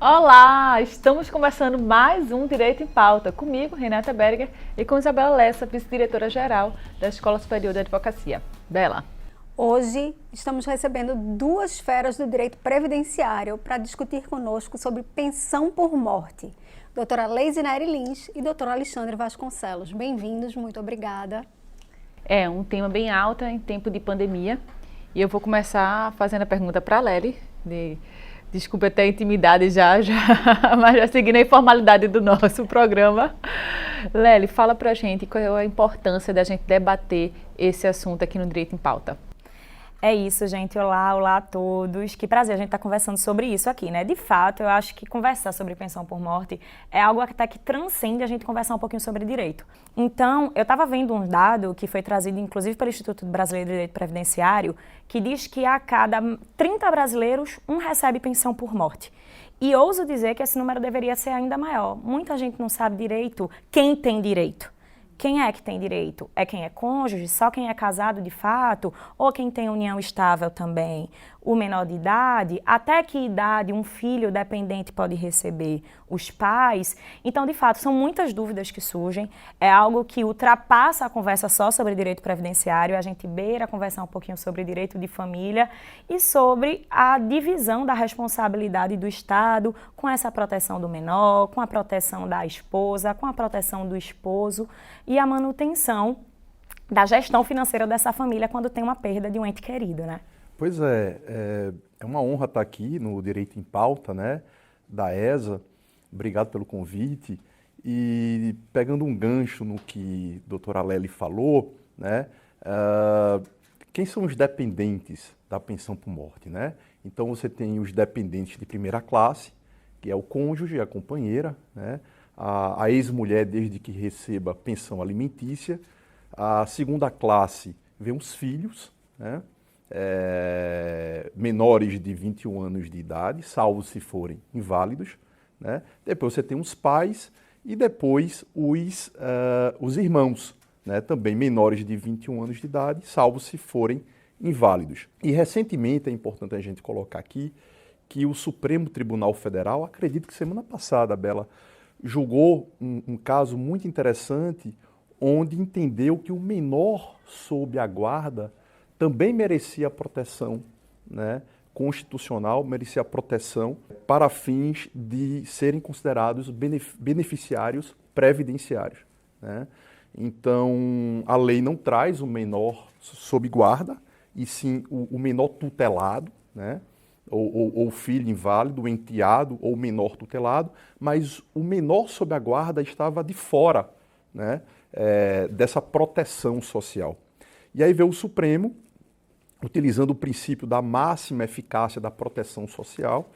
Olá! Estamos começando mais um Direito em Pauta, comigo, Renata Berger, e com Isabela Lessa, vice-diretora-geral da Escola Superior de Advocacia. Bela. Hoje estamos recebendo duas feras do direito previdenciário para discutir conosco sobre pensão por morte. Doutora Leise Neri Lins e doutor Alexandre Vasconcelos. Bem-vindos, muito obrigada. É um tema bem alto em tempo de pandemia, e eu vou começar fazendo a pergunta para a Lely. Desculpe até a intimidade já, mas já seguindo a informalidade do nosso programa. Lely, fala pra gente qual é a importância da gente debater esse assunto aqui no Direito em Pauta. É isso, gente. Olá a todos. Que prazer a gente estar conversando sobre isso aqui, né? De fato, eu acho que conversar sobre pensão por morte é algo até que transcende a gente conversar um pouquinho sobre direito. Então, eu estava vendo um dado que foi trazido, inclusive, pelo Instituto Brasileiro de Direito Previdenciário, que diz que a cada 30 brasileiros, um recebe pensão por morte. E ouso dizer que esse número deveria ser ainda maior. Muita gente não sabe direito quem tem direito. Quem é que tem direito? É quem é cônjuge? Só quem é casado de fato? Ou quem tem união estável também? O menor de idade? Até que idade um filho dependente pode receber? Os pais? Então, de fato, são muitas dúvidas que surgem. É algo que ultrapassa a conversa só sobre direito previdenciário. A gente beira conversar um pouquinho sobre direito de família e sobre a divisão da responsabilidade do Estado com essa proteção do menor, com a proteção da esposa, com a proteção do esposo e a manutenção da gestão financeira dessa família quando tem uma perda de um ente querido, né? Pois é uma honra estar aqui no Direito em Pauta, né, da ESA. Obrigado pelo convite. E pegando um gancho no que a doutora Lely falou, né, quem são os dependentes da pensão por morte, né? Então você tem os dependentes de primeira classe, que é o cônjuge, a companheira, né, a ex-mulher desde que receba pensão alimentícia. A segunda classe vem os filhos, né? Menores de 21 anos de idade, salvo se forem inválidos, né? Depois você tem os pais e depois os irmãos, né? Também menores de 21 anos de idade, salvo se forem inválidos. E recentemente, é importante a gente colocar aqui, que o Supremo Tribunal Federal, acredito que semana passada, Bela, julgou um caso muito interessante, onde entendeu que o menor sob a guarda também merecia proteção, né, constitucional, merecia proteção para fins de serem considerados beneficiários previdenciários, né? Então, a lei não traz o menor sob guarda, e sim o menor tutelado, né? Ou filho inválido, o enteado ou menor tutelado, mas o menor sob a guarda estava de fora, né, dessa proteção social. E aí veio o Supremo, utilizando o princípio da máxima eficácia da proteção social,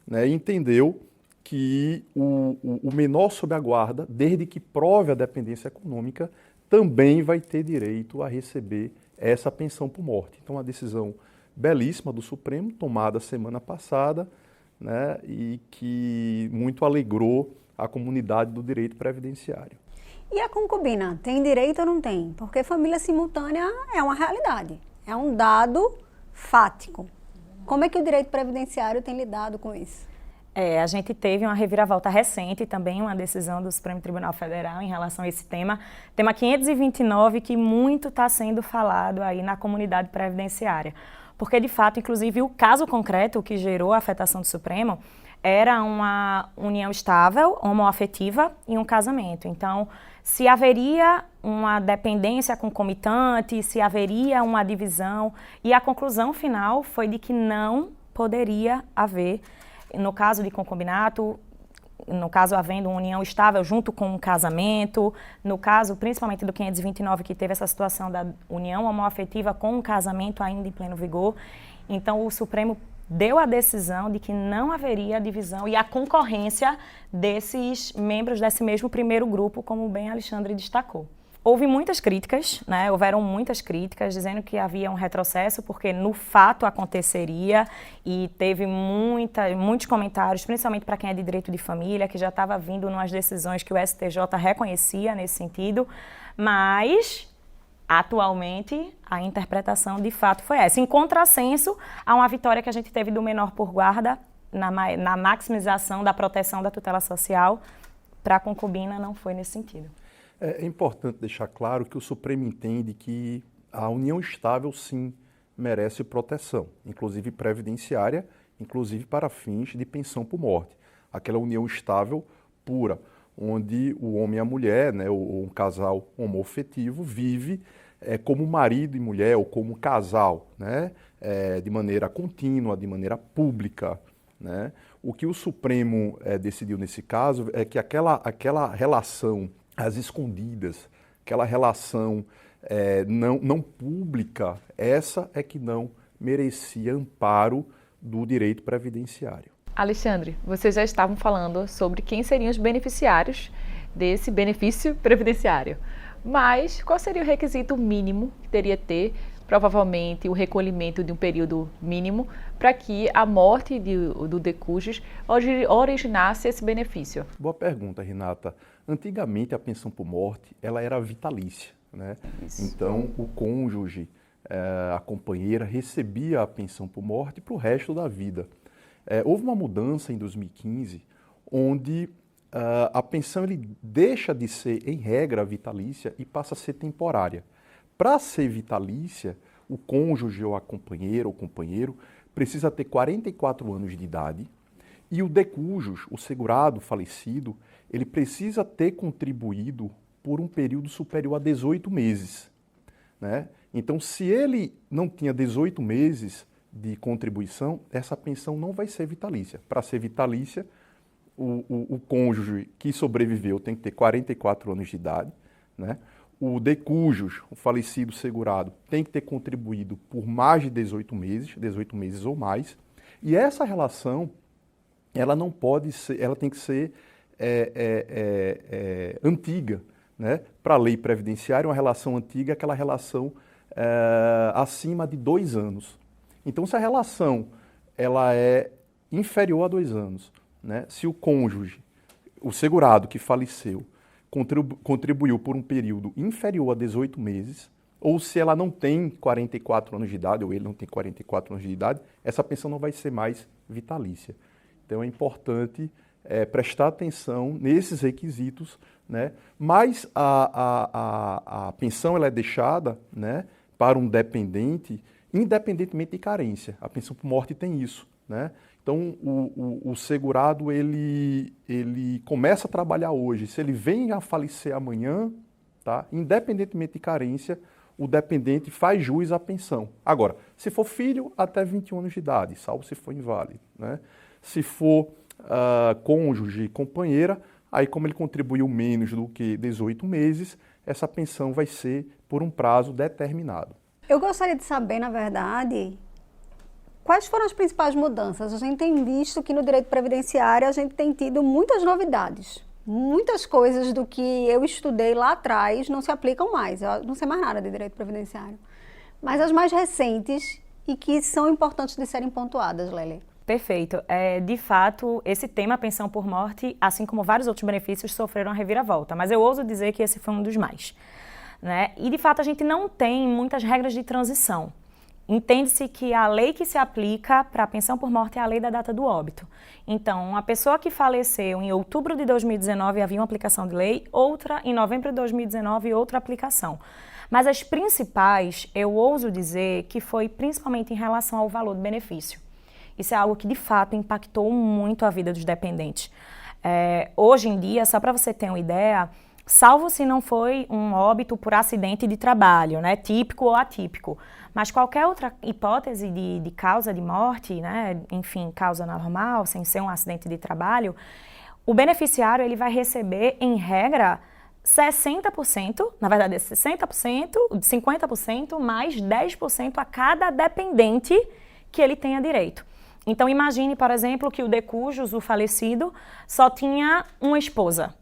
né, e entendeu que o menor sob a guarda, desde que prove a dependência econômica, também vai ter direito a receber essa pensão por morte. Então, a decisão belíssima do Supremo, tomada semana passada, né, e que muito alegrou a comunidade do direito previdenciário. E a concubina, tem direito ou não tem? Porque família simultânea é uma realidade, é um dado fático. Como é que o direito previdenciário tem lidado com isso? A gente teve uma reviravolta recente, também uma decisão do Supremo Tribunal Federal em relação a esse tema 529, que muito está sendo falado aí na comunidade previdenciária. Porque, de fato, inclusive, o caso concreto que gerou a afetação do Supremo era uma união estável, homoafetiva e um casamento. Então, se haveria uma dependência concomitante, se haveria uma divisão, e a conclusão final foi de que não poderia haver, no caso de concubinato, no caso havendo uma união estável junto com um casamento, no caso principalmente do 529, que teve essa situação da união homoafetiva com um casamento ainda em pleno vigor. Então o Supremo deu a decisão de que não haveria divisão e a concorrência desses membros desse mesmo primeiro grupo, como bem Alexandre destacou. Houve muitas críticas, né? Houveram muitas críticas dizendo que havia um retrocesso, porque no fato aconteceria, e teve muitos comentários, principalmente para quem é de direito de família, que já estava vindo nas decisões que o STJ reconhecia nesse sentido, mas atualmente a interpretação de fato foi essa. Em contrassenso a uma vitória que a gente teve do menor por guarda na maximização da proteção da tutela social, para a concubina não foi nesse sentido. É importante deixar claro que o Supremo entende que a união estável, sim, merece proteção, inclusive previdenciária, inclusive para fins de pensão por morte. Aquela união estável pura, onde o homem e a mulher, né, ou um casal homoafetivo, vive como marido e mulher ou como casal, né, de maneira contínua, de maneira pública. Né? O que o Supremo decidiu nesse caso é que aquela relação às escondidas, aquela relação não pública, essa é que não merecia amparo do direito previdenciário. Alexandre, vocês já estavam falando sobre quem seriam os beneficiários desse benefício previdenciário. Mas qual seria o requisito mínimo que teria que ter, provavelmente o recolhimento de um período mínimo, para que a morte do decujus originasse esse benefício? Boa pergunta, Renata. Antigamente a pensão por morte ela era vitalícia, né? Então o cônjuge, a companheira, recebia a pensão por morte para o resto da vida. Houve uma mudança em 2015, onde a pensão ele deixa de ser, em regra, vitalícia e passa a ser temporária. Para ser vitalícia, o cônjuge ou a companheira ou companheiro precisa ter 44 anos de idade e o decujus, o segurado falecido, ele precisa ter contribuído por um período superior a 18 meses. Né? Então, se ele não tinha 18 meses de contribuição, essa pensão não vai ser vitalícia. Para ser vitalícia, o cônjuge que sobreviveu tem que ter 44 anos de idade, né? O decujus, o falecido segurado, tem que ter contribuído por mais de 18 meses ou mais, e essa relação, ela não pode ser, ela tem que ser antiga, né? Para a lei previdenciária, uma relação antiga é aquela relação acima de 2 anos. Então, se a relação ela é inferior a 2 anos, né? Se o cônjuge, o segurado que faleceu, contribuiu por um período inferior a 18 meses, ou se ela não tem 44 anos de idade, ou ele não tem 44 anos de idade, essa pensão não vai ser mais vitalícia. Então, é importante prestar atenção nesses requisitos, né? Mas a pensão ela é deixada, né, para um dependente, independentemente de carência. A pensão por morte tem isso, né? Então, o segurado, ele começa a trabalhar hoje. Se ele vem a falecer amanhã, tá? Independentemente de carência, o dependente faz jus à pensão. Agora, se for filho, até 21 anos de idade, salvo se for inválido, né? Se for cônjuge, companheira, aí como ele contribuiu menos do que 18 meses, essa pensão vai ser por um prazo determinado. Eu gostaria de saber, na verdade, quais foram as principais mudanças? A gente tem visto que no direito previdenciário a gente tem tido muitas novidades. Muitas coisas do que eu estudei lá atrás não se aplicam mais. Eu não sei mais nada de direito previdenciário. Mas as mais recentes e que são importantes de serem pontuadas, Lely. Perfeito. De fato, esse tema, pensão por morte, assim como vários outros benefícios, sofreram uma reviravolta. Mas eu ouso dizer que esse foi um dos mais. Né? E, de fato, a gente não tem muitas regras de transição. Entende-se que a lei que se aplica para a pensão por morte é a lei da data do óbito. Então, uma pessoa que faleceu em outubro de 2019 havia uma aplicação de lei, outra em novembro de 2019 outra aplicação. Mas as principais, eu ouso dizer que foi principalmente em relação ao valor do benefício. Isso é algo que, de fato, impactou muito a vida dos dependentes. Hoje em dia, só para você ter uma ideia, salvo se não foi um óbito por acidente de trabalho, né, típico ou atípico, mas qualquer outra hipótese de causa de morte, né, enfim, causa normal, sem ser um acidente de trabalho, o beneficiário ele vai receber, em regra, 60%, na verdade é 60%, 50% mais 10% a cada dependente que ele tenha direito. Então imagine, por exemplo, que o decujus, o falecido, só tinha uma esposa.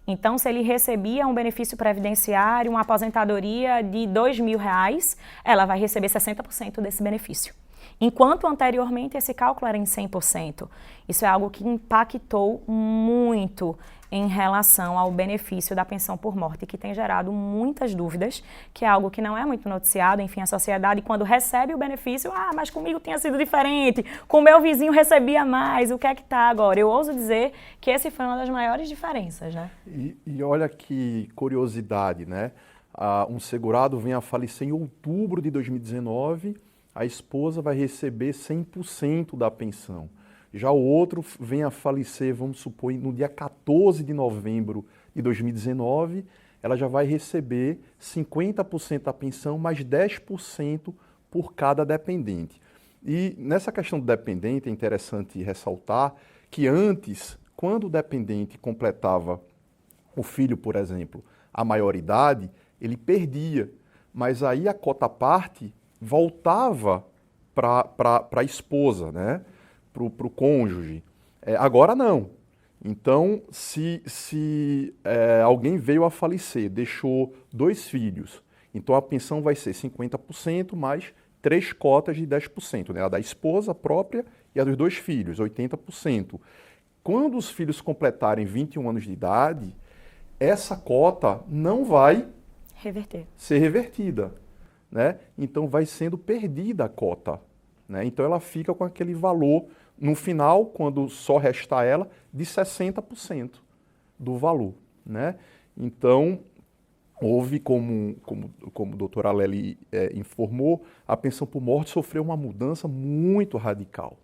Então, se ele recebia um benefício previdenciário, uma aposentadoria de R$2.000, ela vai receber 60% desse benefício. enquanto anteriormente esse cálculo era em 100%. Isso é algo que impactou muito em relação ao benefício da pensão por morte, que tem gerado muitas dúvidas, que é algo que não é muito noticiado. Enfim, a sociedade, quando recebe o benefício, mas comigo tinha sido diferente, com o meu vizinho recebia mais, o que é que está agora? Eu ouso dizer que esse foi uma das maiores diferenças, né? E olha que curiosidade, né? Um segurado vem a falecer em outubro de 2019, a esposa vai receber 100% da pensão. Já o outro vem a falecer, vamos supor, no dia 14 de novembro de 2019, ela já vai receber 50% da pensão, mais 10% por cada dependente. E nessa questão do dependente é interessante ressaltar que antes, quando o dependente completava o filho, por exemplo, a maioridade, ele perdia, mas aí a cota parte voltava para a esposa, né? Para o cônjuge. Agora não. Então, se alguém veio a falecer, deixou 2 filhos, então a pensão vai ser 50% mais 3 cotas de 10%, né? A da esposa própria e a dos 2 filhos, 80%. Quando os filhos completarem 21 anos de idade, essa cota não vai ser revertida, né? Então vai sendo perdida a cota, né? Então ela fica com aquele valor, no final, quando só restar ela, de 60% do valor, né? Então, houve, como a doutora Lely informou, a pensão por morte sofreu uma mudança muito radical,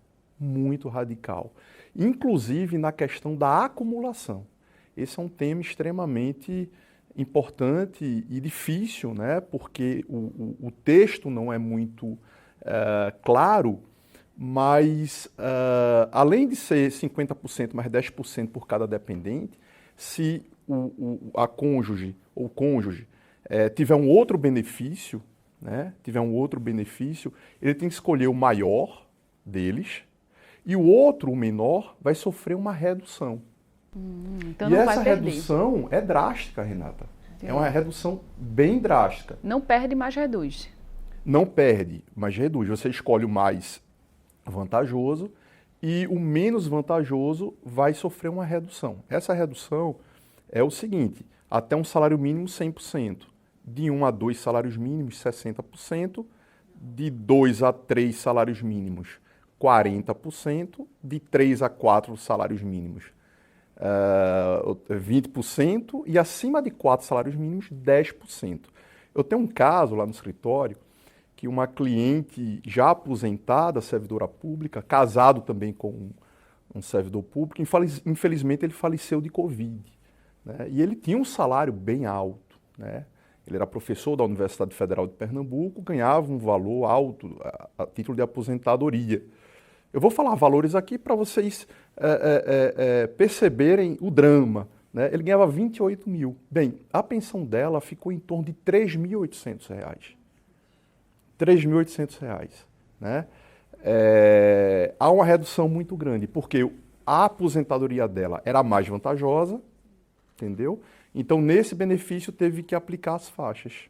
inclusive na questão da acumulação. Esse é um tema extremamente importante e difícil, né? Porque o texto não é muito claro, mas além de ser 50% mais 10% por cada dependente, se a cônjuge ou cônjuge tiver um outro benefício, né? Ele tem que escolher o maior deles e o outro, o menor, vai sofrer uma redução. Então e não essa vai perder. redução é drástica, Renata. É uma redução bem drástica. Não perde, mas reduz. Não perde, mas reduz. Você escolhe o mais vantajoso e o menos vantajoso vai sofrer uma redução. Essa redução é o seguinte: até um salário mínimo 100%, de 1 a 2 salários mínimos 60%, de 2 a 3 salários mínimos 40%, de 3 a 4 salários mínimos 20% e acima de 4 salários mínimos 10%. Eu tenho um caso lá no escritório que uma cliente já aposentada, servidora pública, casado também com um servidor público, infelizmente ele faleceu de Covid, né? E ele tinha um salário bem alto, né? Ele era professor da Universidade Federal de Pernambuco, ganhava um valor alto a título de aposentadoria. Eu vou falar valores aqui para vocês perceberem o drama, né? Ele ganhava 28 mil. Bem, a pensão dela ficou em torno de R$ 3.800. R$ 3.800, né? Há uma redução muito grande, porque a aposentadoria dela era mais vantajosa, entendeu? Então, nesse benefício, teve que aplicar as faixas.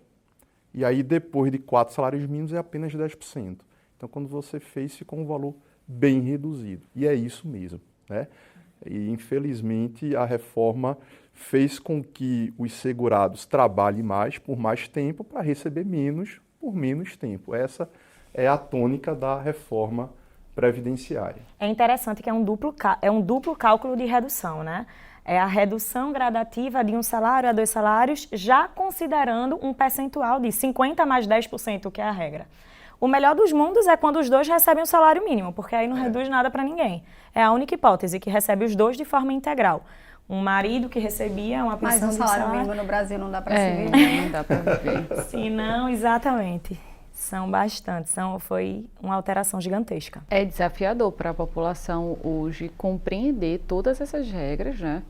E aí, depois de 4 salários mínimos, é apenas 10%. Então, quando você fez, ficou um valor bem reduzido. E é isso mesmo, né? E, infelizmente, a reforma fez com que os segurados trabalhem mais por mais tempo para receber menos por menos tempo. Essa é a tônica da reforma previdenciária. É interessante que é um duplo cálculo de redução, né? É a redução gradativa de 1 salário a 2 salários, já considerando um percentual de 50% mais 10%, que é a regra. O melhor dos mundos é quando os dois recebem o salário mínimo, porque aí não reduz nada para ninguém. É a única hipótese, que recebe os dois de forma integral. Um marido que recebia uma pensão... Mas um salário mínimo no Brasil não dá para se viver. Não dá para viver. Sim, não, exatamente. São bastante, foi uma alteração gigantesca. É desafiador para a população hoje compreender todas essas regras, né?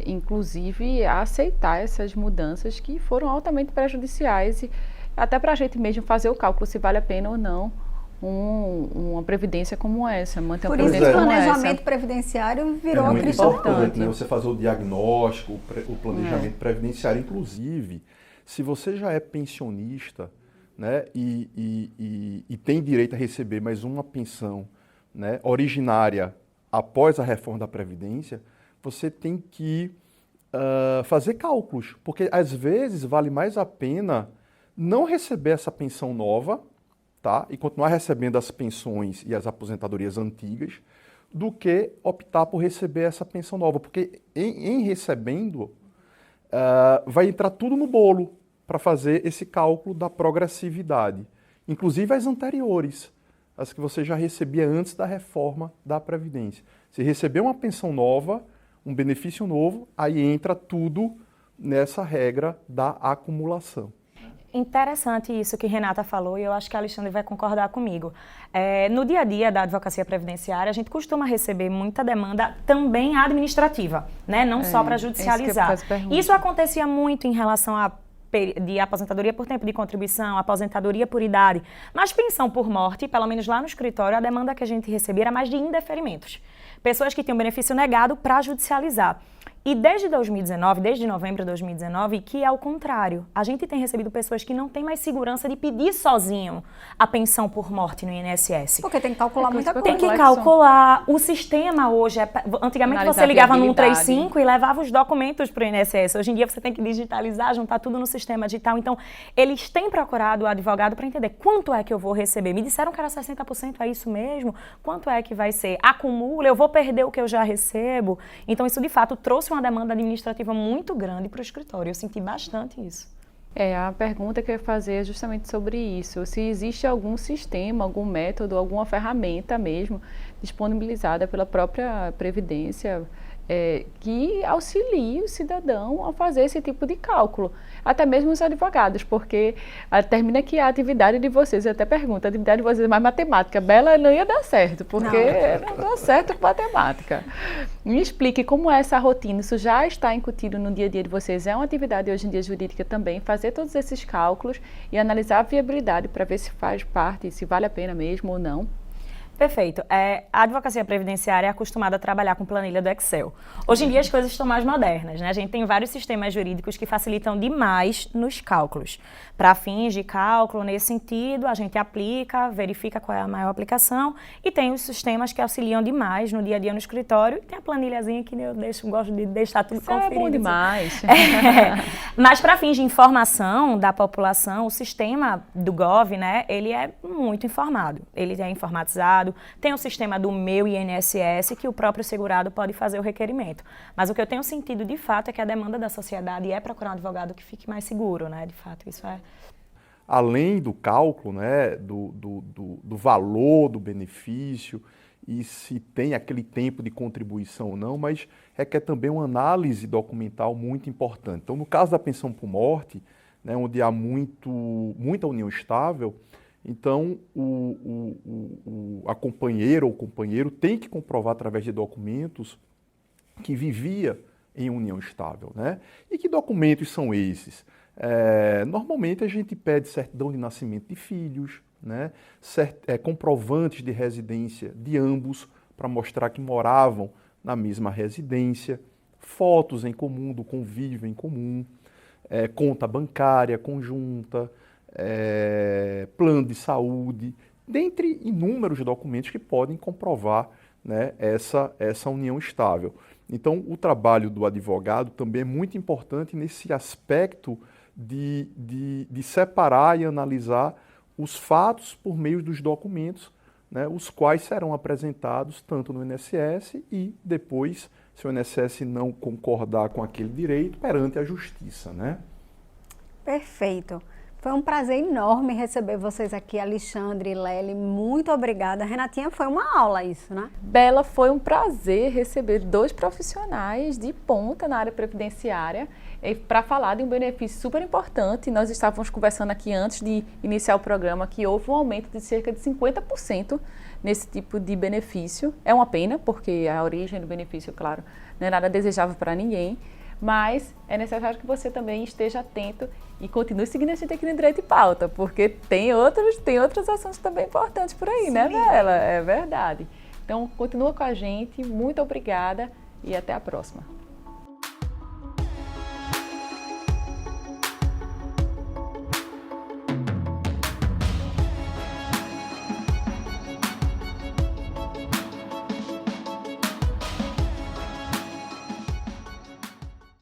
Inclusive aceitar essas mudanças que foram altamente prejudiciais e até para a gente mesmo fazer o cálculo se vale a pena ou não uma previdência como essa, manter uma Por isso previdência o como planejamento essa. previdenciário virou muito cristão. importante, né? Você fazer o diagnóstico, o planejamento previdenciário. Inclusive, se você já é pensionista, né, e tem direito a receber mais uma pensão, né, originária após a reforma da Previdência, você tem que fazer cálculos, porque às vezes vale mais a pena não receber essa pensão nova, tá, e continuar recebendo as pensões e as aposentadorias antigas, do que optar por receber essa pensão nova, porque em recebendo, vai entrar tudo no bolo para fazer esse cálculo da progressividade, inclusive as anteriores, as que você já recebia antes da reforma da Previdência. Se receber uma pensão nova, um benefício novo, aí entra tudo nessa regra da acumulação. Interessante isso que Renata falou, e eu acho que a Alexandre vai concordar comigo. No dia a dia da advocacia previdenciária, a gente costuma receber muita demanda também administrativa, né? Não só para judicializar. Isso acontecia muito em relação de aposentadoria por tempo de contribuição, aposentadoria por idade, mas pensão por morte, pelo menos lá no escritório, a demanda que a gente recebia era mais de indeferimentos. Pessoas que tinham benefício negado para judicializar. E desde 2019, desde novembro de 2019, que é o contrário. A gente tem recebido pessoas que não têm mais segurança de pedir sozinho a pensão por morte no INSS. Porque tem que calcular muita coisa. Tem que calcular. O sistema hoje, antigamente você ligava no 135 e levava os documentos para o INSS. Hoje em dia você tem que digitalizar, juntar tudo no sistema digital. Então, eles têm procurado o advogado para entender quanto é que eu vou receber. Me disseram que era 60%, é isso mesmo? Quanto é que vai ser? Acumula, eu vou perder o que eu já recebo? Então, isso de fato trouxe uma demanda administrativa muito grande para o escritório. Eu senti bastante isso. A pergunta que eu ia fazer é justamente sobre isso. Se existe algum sistema, algum método, alguma ferramenta mesmo disponibilizada pela própria Previdência que auxilie o cidadão a fazer esse tipo de cálculo. Até mesmo os advogados, porque termina que a atividade de vocês, eu até pergunto, a atividade de vocês é mais matemática. Bela não ia dar certo, porque não dá certo com matemática. Me explique como é essa rotina, isso já está incutido no dia a dia de vocês? É uma atividade hoje em dia jurídica também, fazer todos esses cálculos e analisar a viabilidade para ver se faz parte, se vale a pena mesmo ou não? Perfeito. A advocacia previdenciária é acostumada a trabalhar com planilha do Excel. Hoje em dia as coisas estão mais modernas, né? A gente tem vários sistemas jurídicos que facilitam demais nos cálculos. Para fins de cálculo, nesse sentido, a gente aplica, verifica qual é a maior aplicação e tem os sistemas que auxiliam demais no dia a dia no escritório. E tem a planilhazinha que eu gosto de deixar tudo conferido. É bom demais. Mas para fins de informação da população, o sistema do Gov, né, ele é muito informado. Ele é informatizado. Tem o sistema do Meu INSS, que o próprio segurado pode fazer o requerimento. Mas o que eu tenho sentido, de fato, é que a demanda da sociedade é procurar um advogado que fique mais seguro, né? De fato, isso é... Além do cálculo, né, do valor do benefício e se tem aquele tempo de contribuição ou não, mas requer também uma análise documental muito importante. Então, no caso da pensão por morte, né, onde há muita união estável, então, a companheira ou o companheiro tem que comprovar através de documentos que vivia em união estável, né? E que documentos são esses? Normalmente a gente pede certidão de nascimento de filhos, né? Comprovantes de residência de ambos para mostrar que moravam na mesma residência, fotos em comum, do convívio em comum, conta bancária conjunta, plano de saúde, dentre inúmeros documentos que podem comprovar, né, essa união estável. Então, o trabalho do advogado também é muito importante nesse aspecto de separar e analisar os fatos por meio dos documentos, né, os quais serão apresentados tanto no INSS e depois, se o INSS não concordar com aquele direito, perante a justiça, né? Perfeito. Foi um prazer enorme receber vocês aqui, Alexandre e Lely. Muito obrigada. Renatinha, foi uma aula isso, né? Bela, foi um prazer receber dois profissionais de ponta na área previdenciária para falar de um benefício super importante. Nós estávamos conversando aqui antes de iniciar o programa que houve um aumento de cerca de 50% nesse tipo de benefício. É uma pena, porque a origem do benefício, claro, não é nada desejável para ninguém. Mas é necessário que você também esteja atento e continue seguindo a gente aqui no Direito em Pauta, porque tem outros assuntos também importantes por aí, sim, né, Bela? É verdade. Então, continua com a gente, muito obrigada e até a próxima.